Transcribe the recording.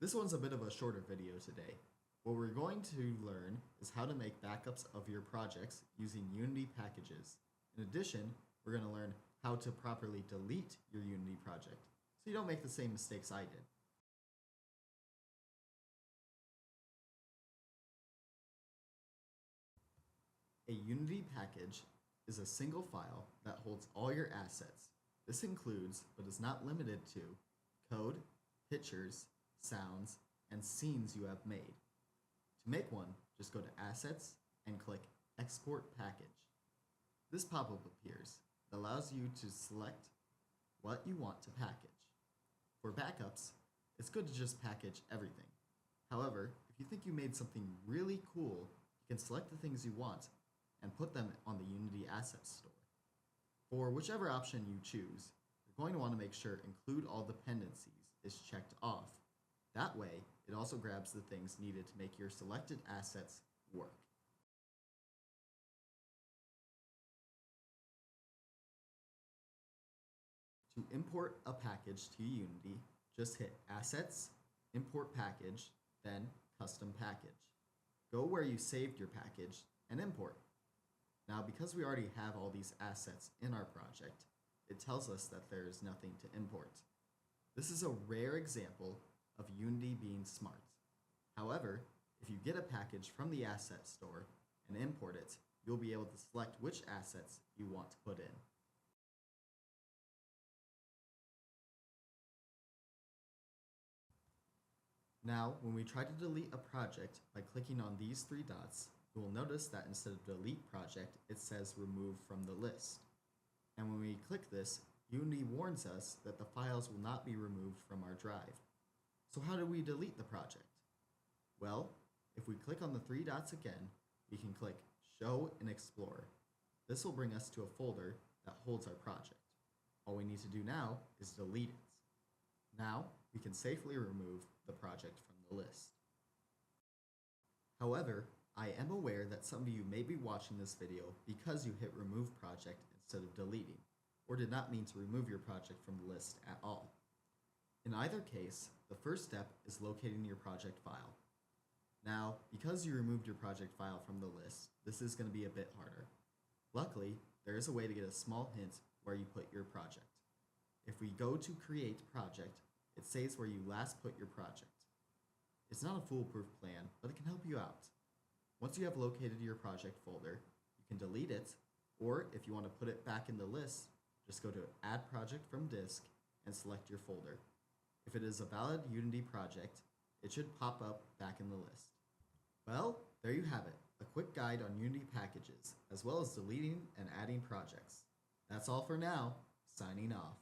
This one's a bit of a shorter video today. What we're going to learn is how to make backups of your projects using Unity packages. In addition, we're going to learn how to properly delete your Unity project so you don't make the same mistakes I did. A Unity package is a single file that holds all your assets. This includes, but is not limited to, code, pictures, sounds, and scenes you have made. To make one, just go to Assets and click Export Package. This pop-up appears that allows you to select what you want to package. For backups, it's good to just package everything. However, if you think you made something really cool, you can select the things you want and put them on the Unity Assets store. For whichever option you choose, you're going to want to make sure Include All Dependencies is checked off. That way, it also grabs the things needed to make your selected assets work. To import a package to Unity, just hit Assets, Import Package, then Custom Package. Go where you saved your package and import. Now, because we already have all these assets in our project, it tells us that there is nothing to import. This is a rare example of Unity being smart. However, if you get a package from the asset store and import it, you'll be able to select which assets you want to put in. Now, when we try to delete a project by clicking on these three dots, you will notice that instead of delete project, it says remove from the list. And when we click this, Unity warns us that the files will not be removed from our drive. So how do we delete the project? Well, if we click on the three dots again, we can click Show in Explorer. This will bring us to a folder that holds our project. All we need to do now is delete it. Now, we can safely remove the project from the list. However, I am aware that some of you may be watching this video because you hit Remove Project instead of deleting, or did not mean to remove your project from the list at all. In either case, the first step is locating your project file. Now, because you removed your project file from the list, this is going to be a bit harder. Luckily, there is a way to get a small hint where you put your project. If we go to Create Project, it says where you last put your project. It's not a foolproof plan, but it can help you out. Once you have located your project folder, you can delete it, or if you want to put it back in the list, just go to Add Project from Disk and select your folder. If it is a valid Unity project, it should pop up back in the list. Well, there you have it, a quick guide on Unity packages, as well as deleting and adding projects. That's all for now, signing off.